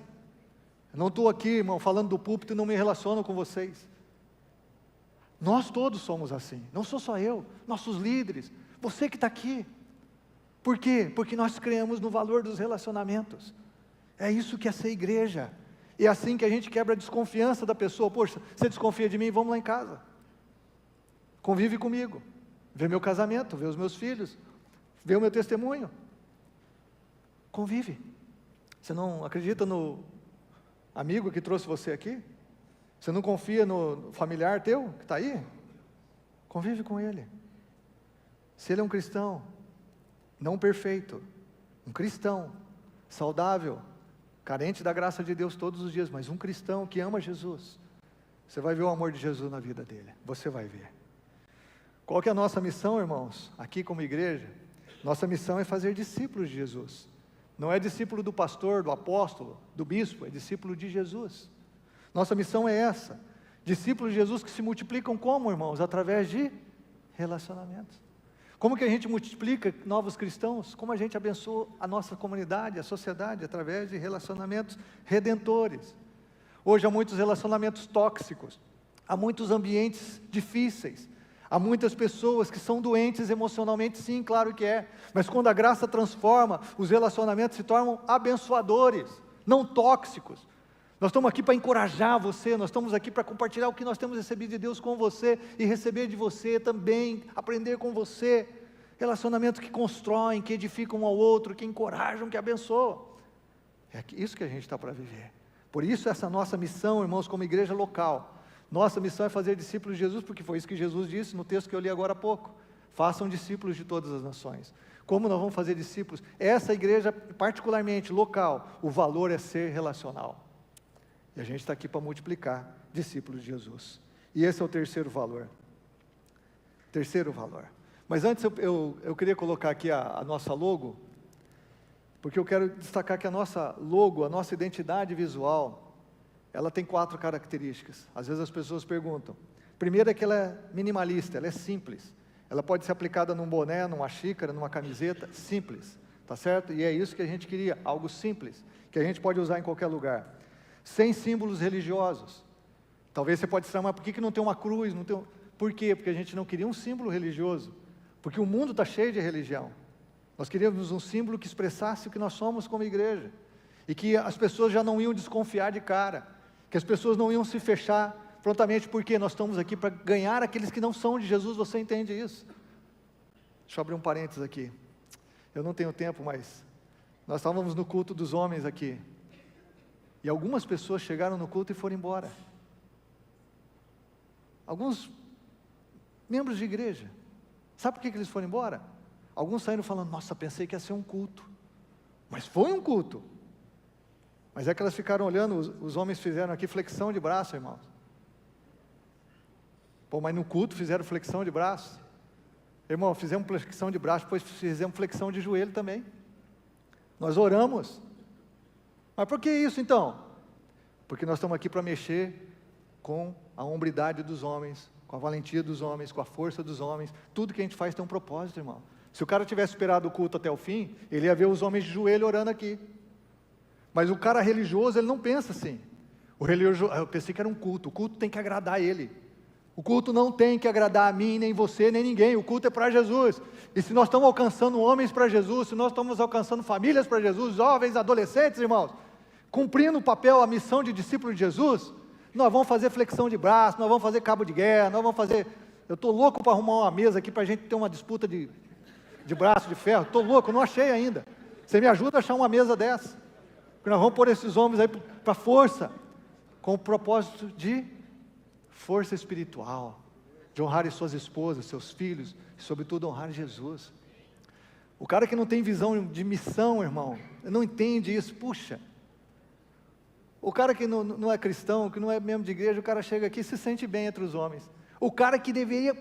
Eu não estou aqui, irmão, falando do púlpito e não me relaciono com vocês. Nós todos somos assim, não sou só eu, nossos líderes, você que está aqui. Por quê? Porque nós cremos no valor dos relacionamentos. É isso que é ser igreja. E é assim que a gente quebra a desconfiança da pessoa. Poxa, você desconfia de mim? Vamos lá em casa. Convive comigo. Vê meu casamento, vê os meus filhos, vê o meu testemunho. Convive. Você não acredita no amigo que trouxe você aqui? Você não confia no familiar teu que está aí? Convive com ele. Se ele é um cristão, não perfeito, um cristão, saudável, carente da graça de Deus todos os dias, mas um cristão que ama Jesus, você vai ver o amor de Jesus na vida dele, você vai ver. Qual que é a nossa missão, irmãos? Aqui como igreja, nossa missão é fazer discípulos de Jesus. Não é discípulo do pastor, do apóstolo, do bispo, é discípulo de Jesus. Nossa missão é essa. Discípulos de Jesus que se multiplicam como, irmãos? Através de relacionamentos. Como que a gente multiplica novos cristãos? Como a gente abençoa a nossa comunidade, a sociedade, através de relacionamentos redentores. Hoje há muitos relacionamentos tóxicos, há muitos ambientes difíceis, há muitas pessoas que são doentes emocionalmente, sim, claro que é, mas quando a graça transforma, os relacionamentos se tornam abençoadores, não tóxicos. Nós estamos aqui para encorajar você, nós estamos aqui para compartilhar o que nós temos recebido de Deus com você, e receber de você também, aprender com você, relacionamentos que constroem, que edificam um ao outro, que encorajam, que abençoam. É isso que a gente está para viver. Por isso essa nossa missão, irmãos, como igreja local, nossa missão é fazer discípulos de Jesus, porque foi isso que Jesus disse no texto que eu li agora há pouco, façam discípulos de todas as nações. Como nós vamos fazer discípulos? Essa igreja, particularmente local, o valor é ser relacional, e a gente está aqui para multiplicar discípulos de Jesus, e esse é o terceiro valor, mas antes eu queria colocar aqui a nossa logo, porque eu quero destacar que a nossa logo, a nossa identidade visual, ela tem 4 características. Às vezes as pessoas perguntam. Primeiro é que ela é minimalista, ela é simples. Ela pode ser aplicada num boné, numa xícara, numa camiseta, simples, tá certo? E é isso que a gente queria, algo simples, que a gente pode usar em qualquer lugar. Sem símbolos religiosos. Talvez você pode estranhar, mas por que não tem uma cruz? Não tem Por quê? Porque a gente não queria um símbolo religioso, porque o mundo está cheio de religião. Nós queríamos um símbolo que expressasse o que nós somos como igreja, e que as pessoas já não iam desconfiar de cara, que as pessoas não iam se fechar prontamente, porque nós estamos aqui para ganhar aqueles que não são de Jesus, você entende isso? Deixa eu abrir um parênteses aqui, eu não tenho tempo, mas nós estávamos no culto dos homens aqui, e algumas pessoas chegaram no culto e foram embora, alguns membros de igreja, sabe por que eles foram embora? Alguns saíram falando, nossa, pensei que ia ser um culto, mas foi um culto. Mas é que elas ficaram olhando, os homens fizeram aqui flexão de braço, irmãos. Pô, mas no culto fizeram flexão de braço. Irmão, fizemos flexão de braço, depois fizemos flexão de joelho também. Nós oramos. Mas por que isso então? Porque nós estamos aqui para mexer com a hombridade dos homens, com a valentia dos homens, com a força dos homens. Tudo que a gente faz tem um propósito, irmão. Se o cara tivesse esperado o culto até o fim, ele ia ver os homens de joelho orando aqui. Mas o cara religioso, ele não pensa assim. O religioso, eu pensei que era um culto. O culto tem que agradar ele. O culto não tem que agradar a mim, nem você, nem ninguém. O culto é para Jesus. E se nós estamos alcançando homens para Jesus, se nós estamos alcançando famílias para Jesus, jovens, adolescentes, irmãos, cumprindo o papel, a missão de discípulo de Jesus, nós vamos fazer flexão de braço, nós vamos fazer cabo de guerra, nós vamos fazer... Eu estou louco para arrumar uma mesa aqui para a gente ter uma disputa de braço de ferro. Estou louco, não achei ainda. Você me ajuda a achar uma mesa dessa? Porque nós vamos pôr esses homens aí para força, com o propósito de força espiritual, de honrar suas esposas, seus filhos, e sobretudo honrar Jesus. O cara que não tem visão de missão, irmão, não entende isso, puxa. O cara que não é cristão, que não é membro de igreja, o cara chega aqui e se sente bem entre os homens. O cara que deveria...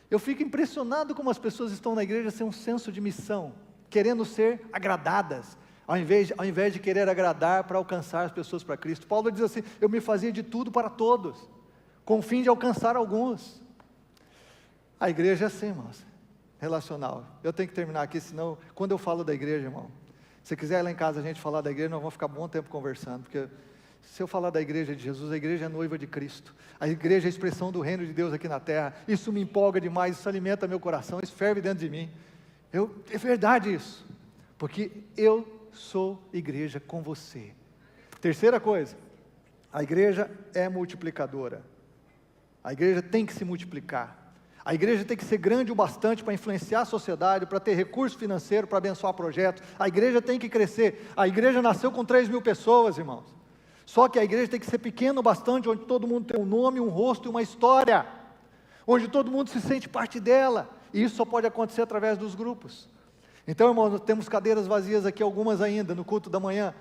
Eu fico impressionado como as pessoas estão na igreja sem um senso de missão, querendo ser agradadas, ao invés de querer agradar para alcançar as pessoas para Cristo. Paulo diz assim, eu me fazia de tudo para todos, com o fim de alcançar alguns. A igreja é assim, irmãos, relacional. Eu tenho que terminar aqui, senão, quando eu falo da igreja, irmão, se quiser ir lá em casa a gente falar da igreja, nós vamos ficar um bom tempo conversando, porque se eu falar da igreja de Jesus, a igreja é a noiva de Cristo, a igreja é a expressão do reino de Deus aqui na terra, isso me empolga demais, isso alimenta meu coração, isso ferve dentro de mim, é verdade isso, porque eu sou igreja com você. Terceira coisa, a igreja é multiplicadora, a igreja tem que se multiplicar, a igreja tem que ser grande o bastante para influenciar a sociedade, para ter recurso financeiro, para abençoar projetos, a igreja tem que crescer, a igreja nasceu com 3.000 pessoas, irmãos, só que a igreja tem que ser pequena o bastante, onde todo mundo tem um nome, um rosto e uma história, onde todo mundo se sente parte dela, e isso só pode acontecer através dos grupos. Então, irmãos, nós temos cadeiras vazias aqui, algumas ainda, no culto da manhã.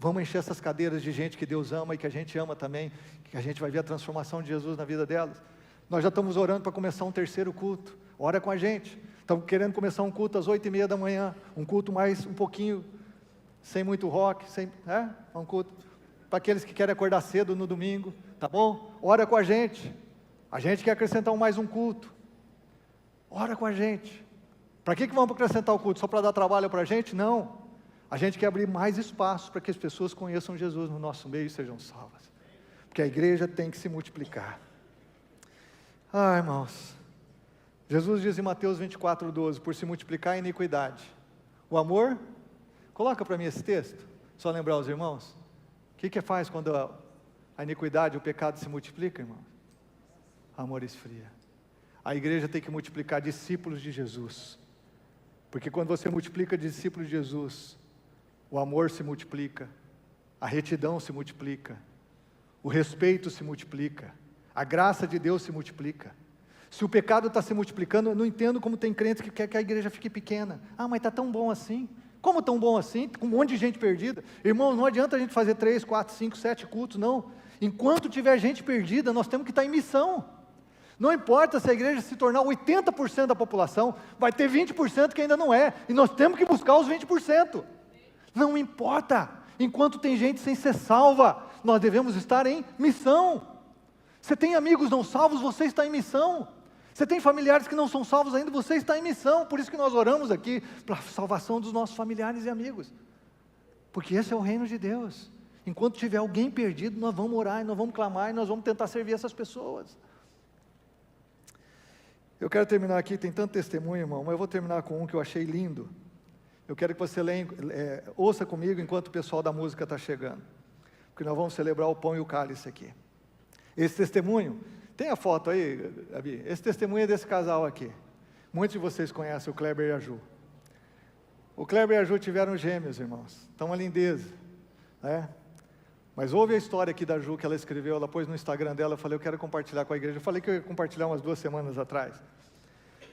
Vamos encher essas cadeiras de gente que Deus ama e que a gente ama também, que a gente vai ver a transformação de Jesus na vida delas. Nós já estamos orando para começar um terceiro culto. Ora com a gente. Estamos querendo começar um culto às 8h30 da manhã, um culto mais um pouquinho, sem muito rock, um culto para aqueles que querem acordar cedo no domingo, tá bom? Ora com a gente quer acrescentar mais um culto, ora com a gente. Para que vamos acrescentar o culto? Só para dar trabalho para a gente? Não, a gente quer abrir mais espaço para que as pessoas conheçam Jesus no nosso meio e sejam salvas, porque a igreja tem que se multiplicar. Irmãos, Jesus diz em Mateus 24:12, por se multiplicar a iniquidade, o amor, coloca para mim esse texto, só lembrar os irmãos, o que faz quando a iniquidade, o pecado se multiplica, irmãos? Amor esfria. A igreja tem que multiplicar discípulos de Jesus, porque quando você multiplica discípulos de Jesus, o amor se multiplica, a retidão se multiplica, o respeito se multiplica, a graça de Deus se multiplica. Se o pecado está se multiplicando, eu não entendo como tem crentes que quer que a igreja fique pequena. Mas está tão bom assim. Como tão bom assim? Com um monte de gente perdida. Irmãos, não adianta a gente fazer 3, 4, 5, 7 cultos, não. Enquanto tiver gente perdida, nós temos que estar em missão. Não importa se a igreja se tornar 80% da população, vai ter 20% que ainda não é. E nós temos que buscar os 20%. Não importa. Enquanto tem gente sem ser salva, nós devemos estar em missão. Você tem amigos não salvos, você está em missão. Você tem familiares que não são salvos ainda, você está em missão. Por isso que nós oramos aqui, para a salvação dos nossos familiares e amigos. Porque esse é o reino de Deus. Enquanto tiver alguém perdido, nós vamos orar, e nós vamos clamar, e nós vamos tentar servir essas pessoas. Eu quero terminar aqui, tem tanto testemunho, irmão, mas eu vou terminar com um que eu achei lindo. Eu quero que você ouça comigo enquanto o pessoal da música está chegando. Porque nós vamos celebrar o pão e o cálice aqui. Esse testemunho, tem a foto aí, Gabi? Esse testemunho é desse casal aqui. Muitos de vocês conhecem o Kleber e a Ju. O Kleber e a Ju tiveram gêmeos, irmãos. Então, uma lindeza, né? Mas ouve a história aqui da Ju que ela escreveu, ela pôs no Instagram dela, eu falei, eu quero compartilhar com a igreja. Eu falei que eu ia compartilhar umas 2 semanas atrás.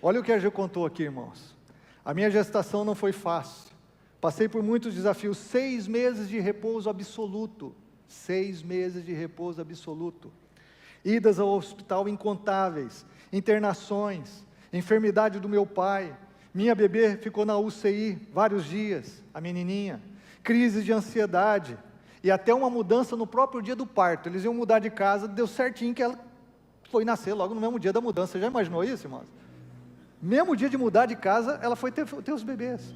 Olha o que a Ju contou aqui, irmãos. A minha gestação não foi fácil. Passei por muitos desafios, 6 meses de repouso absoluto. 6 meses de repouso absoluto. Idas ao hospital incontáveis, internações, enfermidade do meu pai, minha bebê ficou na UCI vários dias, a menininha, crise de ansiedade, e até uma mudança no próprio dia do parto. Eles iam mudar de casa, deu certinho que ela foi nascer logo no mesmo dia da mudança. Você já imaginou isso, irmãos? Mesmo dia de mudar de casa, ela foi ter os bebês.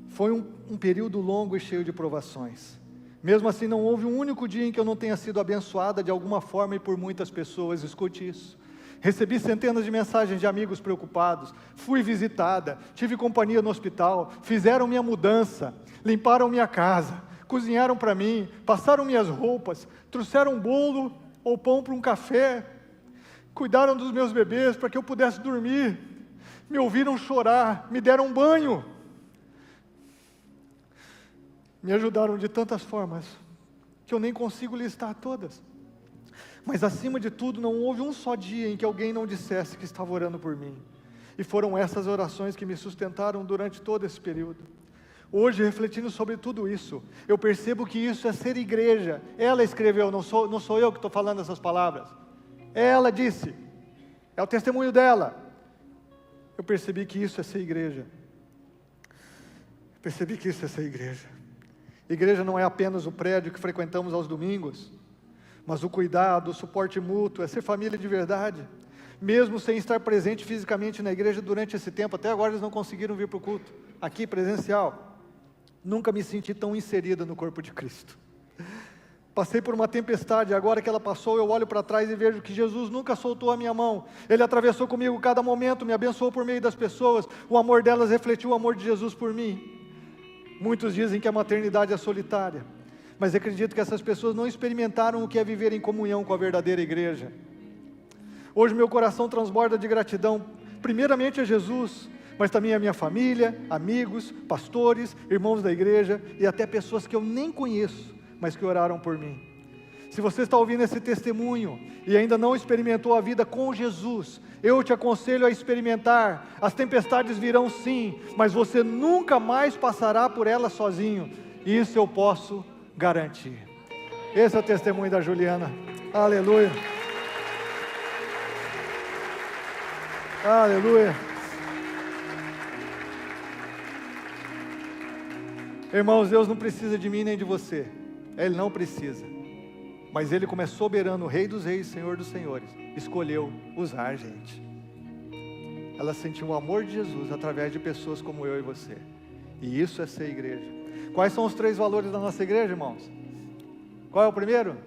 Foi um período longo e cheio de provações. Mesmo assim, não houve um único dia em que eu não tenha sido abençoada de alguma forma e por muitas pessoas. Escute isso. Recebi centenas de mensagens de amigos preocupados, fui visitada, tive companhia no hospital, fizeram minha mudança, limparam minha casa, cozinharam para mim, passaram minhas roupas, trouxeram um bolo ou pão para um café, cuidaram dos meus bebês para que eu pudesse dormir, me ouviram chorar, me deram um banho, me ajudaram de tantas formas, que eu nem consigo listar todas. Mas acima de tudo, não houve um só dia em que alguém não dissesse que estava orando por mim. E foram essas orações que me sustentaram durante todo esse período. Hoje, refletindo sobre tudo isso, eu percebo que isso é ser igreja. Ela escreveu, não sou eu que estou falando essas palavras. Ela disse, é o testemunho dela. Eu percebi que isso é ser igreja. Percebi que isso é ser igreja. Igreja não é apenas o prédio que frequentamos aos domingos, mas o cuidado, o suporte mútuo, é ser família de verdade. Mesmo sem estar presente fisicamente na igreja durante esse tempo, até agora eles não conseguiram vir para o culto, aqui presencial. Nunca me senti tão inserida no corpo de Cristo. Passei por uma tempestade, agora que ela passou, eu olho para trás e vejo que Jesus nunca soltou a minha mão. Ele atravessou comigo cada momento, me abençoou por meio das pessoas, o amor delas refletiu o amor de Jesus por mim. Muitos dizem que a maternidade é solitária, mas acredito que essas pessoas não experimentaram o que é viver em comunhão com a verdadeira igreja. Hoje meu coração transborda de gratidão, primeiramente a Jesus, mas também a minha família, amigos, pastores, irmãos da igreja e até pessoas que eu nem conheço, mas que oraram por mim. Se você está ouvindo esse testemunho e ainda não experimentou a vida com Jesus, eu te aconselho a experimentar. As tempestades virão sim, mas você nunca mais passará por elas sozinho. Isso eu posso garantir. Esse é o testemunho da Juliana. Aleluia. Aleluia. Irmãos, Deus não precisa de mim nem de você. Ele não precisa. Mas Ele, como é soberano, Rei dos reis, Senhor dos senhores, escolheu usar a gente. Ela sentiu o amor de Jesus através de pessoas como eu e você. E isso é ser igreja. Quais são os 3 valores da nossa igreja, irmãos? Qual é o primeiro?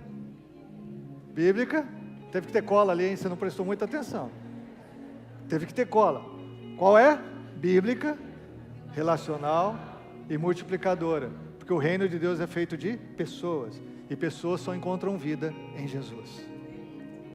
Bíblica. Teve que ter cola ali, hein? Você não prestou muita atenção. Teve que ter cola. Qual é? Bíblica, relacional e multiplicadora. Porque o reino de Deus é feito de pessoas. E pessoas só encontram vida em Jesus.